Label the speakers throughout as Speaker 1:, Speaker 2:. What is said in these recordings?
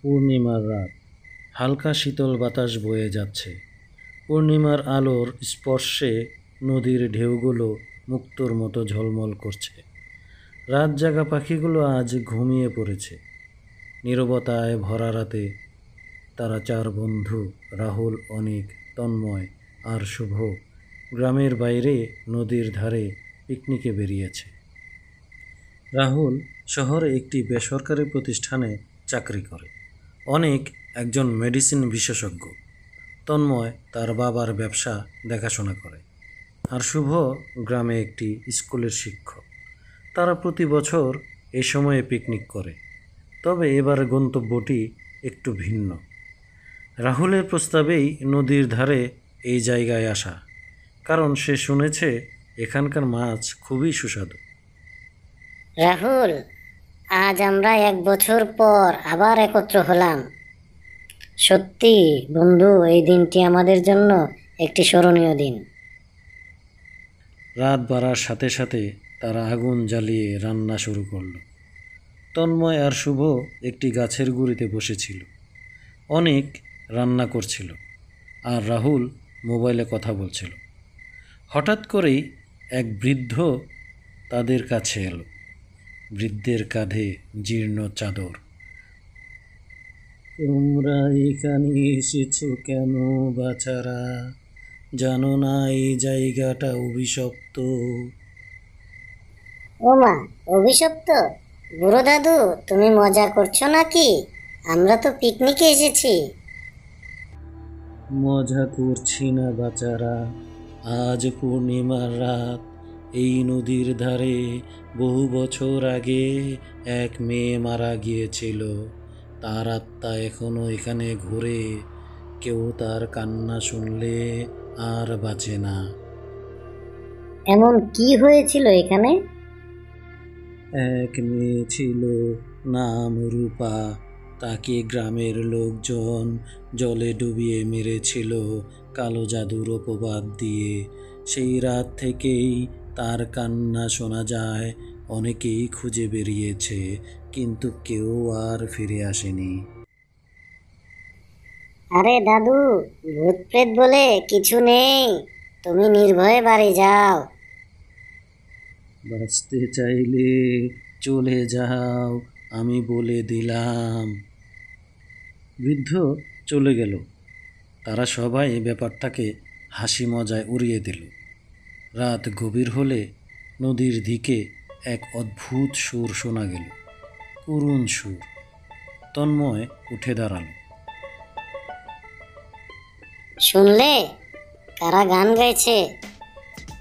Speaker 1: পূর্ণিমার রাত, হালকা শীতল বাতাস বয়ে যাচ্ছে। পূর্ণিমার আলোর স্পর্শে নদীর ঢেউগুলো মুক্তোর মতো ঝলমল করছে। রাত জাগা পাখিগুলো আজ ঘুমিয়ে পড়েছে। নীরবতায় ভরা রাতে তারা চার বন্ধু, রাহুল, অনিক, তন্ময় আর শুভ, গ্রামের বাইরে নদীর ধারে পিকনিকে বেরিয়েছে। রাহুল শহরে একটি বেসরকারি প্রতিষ্ঠানে চাকরি করে। অনেক একজন মেডিসিন বিশেষজ্ঞ। তন্ময় তার বাবার ব্যবসা দেখাশোনা করে। আর শুভ গ্রামে একটি স্কুলের শিক্ষক। তারা প্রতি বছর এই সময়ে পিকনিক করে। তবে এবার গন্তব্যটি একটু ভিন্ন। রাহুলের প্রস্তাবেই নদীর ধারে এই জায়গায় আসা, কারণ সে শুনেছে এখানকার মাছ খুবই সুস্বাদু।
Speaker 2: রাহুল, আজ আমরা 1 বছর পর আবার একত্র হলাম। সত্যি বন্ধু, এই দিনটি আমাদের জন্য একটি স্মরণীয় দিন।
Speaker 1: রাত বাড়ার সাথে সাথে তারা আগুন জ্বালিয়ে রান্না শুরু করলো। তন্ময় আর শুভ একটি গাছের গুঁড়িতে বসেছিল। অনেক রান্না করছিল আর রাহুল মোবাইলে কথা বলছিল। হঠাৎ করেই এক বৃদ্ধ তাদের কাছে এলো। বৃদ্ধের কাঁধে জীর্ণ চাদর। তোমরা এখানে এসেছো কেন বাছারা? জানো না এই জায়গাটা অভিশপ্ত?
Speaker 2: ওমা, অভিশপ্ত? বুড়ো দাদু, তুমি মজা করছো নাকি? আমরা তো পিকনিকে এসেছি।
Speaker 1: মজা করছি না বাচারা। আজ পূর্ণিমার রাত। এই নদীর ধারে বহু বছর আগে এক মেয়ে মারা গিয়েছিল। তার আত্মা এখনো এখানে ঘুরে। কেউ তার কান্না শুনলে আর বাঁচে না।
Speaker 2: এমন কি হয়েছিল এখানে?
Speaker 1: এক মেয়ে ছিল, নাম রূপা। তাকে গ্রামের লোকজন জলে ডুবিয়ে মেরেছিল কালো জাদুর অপবাদ দিয়ে। সেই রাত থেকেই তার কান্না শোনা যায়। অনেকেই খুঁজে বেরিয়েছে, কিন্তু কেউ আর ফিরে আসেনি।
Speaker 2: আরে দাদু, ভূত প্রেত বলে কিছু নেই। তুমি নির্ভয়ে বাড়ি যাও।
Speaker 1: বাঁচতে চাইলে চলে যাও, আমি বলে দিলাম। বৃদ্ধ চলে গেল। তারা সবাই ব্যাপারটাকে হাসি মজায় উড়িয়ে দিল। রাত গভীর হলে নদীর দিকে এক অদ্ভুত সুর শোনা গেল, করুণ সুর। তন্ময় উঠে দাঁড়াল।
Speaker 2: শুনলে কারা গান গাইছে?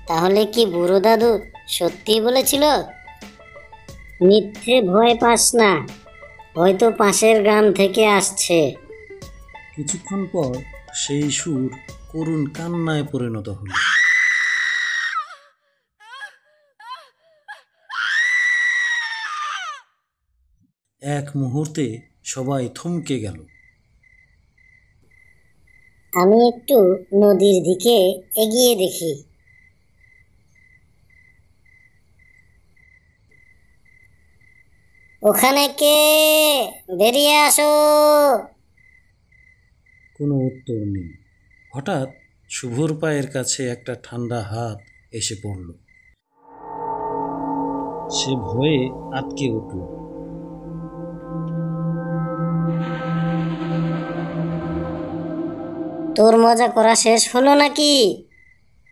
Speaker 2: তাহলে কি বুড়ো দাদু সত্যি বলেছিল? মিথ্যে ভয় পাস না, হয়তো পাশের গ্রাম থেকে আসছে।
Speaker 1: কিছুক্ষণ পর সেই সুর করুণ কান্নায় পরিণত হলো। এক মুহূর্তে সবাই থমকে গেল।
Speaker 2: আমি একটু নদীর দিকে এগিয়ে দেখি। ওখানে কে? বেরিয়ে আসো।
Speaker 1: কোনো উত্তর নেই। হঠাৎ শুভর পায়ের কাছে একটা ঠান্ডা হাত এসে পড়ল। সে ভয়ে আটকে উঠল।
Speaker 2: তোর মজা করা শেষ হলো নাকি?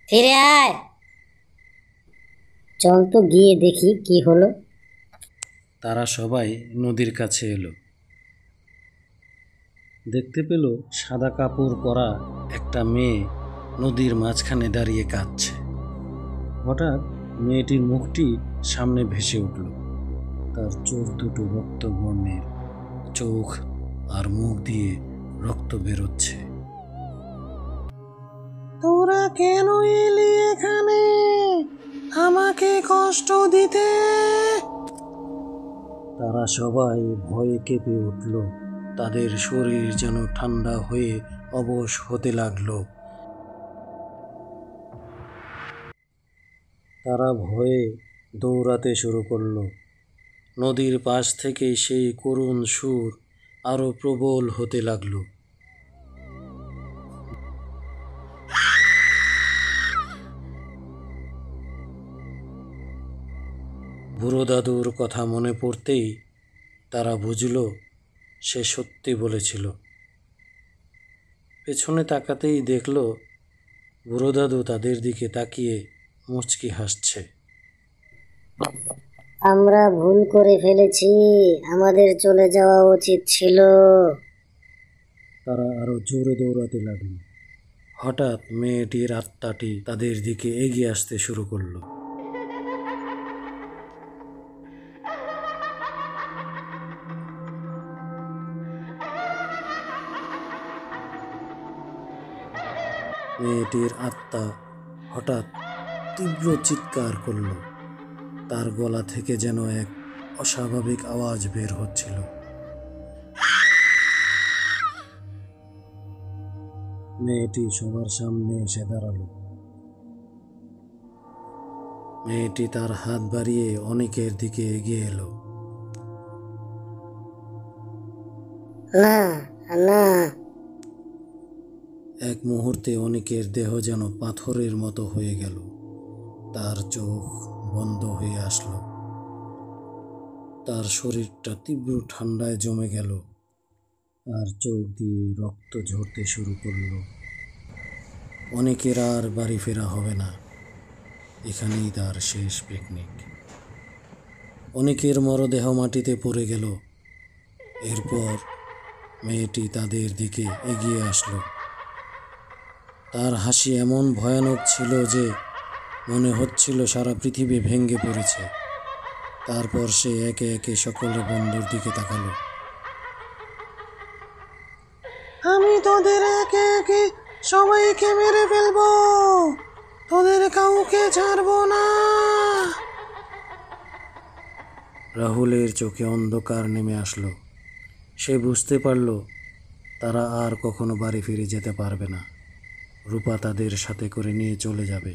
Speaker 2: ফিরে আয়। চল তো গিয়ে দেখি কি হলো।
Speaker 1: তারা সবাই নদীর কাছে এলো। দেখতে পেল সাদা কাপড় পরা একটা মেয়ে নদীর মাঝখানে দাঁড়িয়ে কাঁদছে। হঠাৎ মেয়েটির মুখটি সামনে ভেসে উঠল। তার চোখ দুটো রক্ত বর্ণের, চোখ আর মুখ দিয়ে রক্ত বেরোচ্ছে। তোরা কেন এলি এখানে আমাকে কষ্ট দিতে? তারা সবাই ভয়ে কেঁপে উঠল। তাদের শরীর যেন ঠান্ডা হয়ে অবশ হতে লাগলো। তারা ভয়ে দৌড়াতে শুরু করলো। নদীর পাশ থেকে সেই করুণ সুর আরো প্রবল হতে লাগলো। বুড়ো দাদুর কথা মনে পড়তেই তারা বুঝল সে সত্যি বলেছিল। পেছনে তাকাতেই দেখল বুড়ো দাদু তাদের দিকে তাকিয়ে মুচকি হাসছে।
Speaker 2: আমরা ভুল করে ফেলেছি, আমাদের চলে যাওয়া উচিত ছিল।
Speaker 1: তারা আরো জোরে দৌড়াতে লাগলো। হঠাৎ মেয়েটির আত্মাটি তাদের দিকে এগিয়ে আসতে শুরু করলো। মেয়েটির আত্মা হঠাৎ তীব্র চিৎকার করল। তার গলা থেকে যেন এক অস্বাভাবিক আওয়াজ বের হচ্ছিল। মেয়েটি সবার সামনে এসে দাঁড়ালো। মেয়েটি তার হাত বাড়িয়ে অনেকের দিকে এগিয়ে এলো।
Speaker 2: না, না।
Speaker 1: এক মুহূর্তে অনেকের দেহ যেন পাথরের মতো হয়ে গেল। তার চোখ বন্ধ হয়ে আসলো। তার শরীরটা তীব্র ঠান্ডায় জমে গেল আর চোখ দিয়ে রক্ত ঝরতে শুরু করলো। অনেকের আর বাড়ি ফেরা হবে না, এখানেই তার শেষ পিকনিক। অনেকের মরদেহ মাটিতে পড়ে গেল। এরপর মেয়েটি তাদের দিকে এগিয়ে আসলো। তার হাসি এমন ভয়ানক ছিল যে মনে হচ্ছিল সারা পৃথিবী ভেঙে পড়েছে। তারপর সে একে একে সকলের বন্ধুর দিকে তাকালো। আমি তোদের একে একে সবাইকে মেরে ফেলবো, তোদের কাউকে ছাড়বো না। রাহুলের চোখে অন্ধকার নেমে আসলো। সে বুঝতে পারল তারা আর কখনো বাড়ি ফিরে যেতে পারবে না। রূপা তাদের সাথে করে নিয়ে চলে যাবে।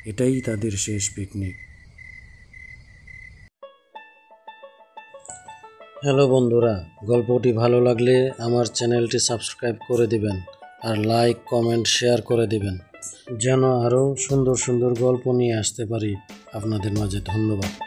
Speaker 1: এটাই তাদের শেষ পিকনিক। হ্যালো বন্ধুরা, গল্পটি ভালো লাগলে আমার চ্যানেলটি সাবস্ক্রাইব করে দিবেন আর লাইক, কমেন্ট, শেয়ার করে দিবেন যেন আরও সুন্দর সুন্দর গল্প নিয়ে আসতে পারি আপনাদের মাঝে। ধন্যবাদ।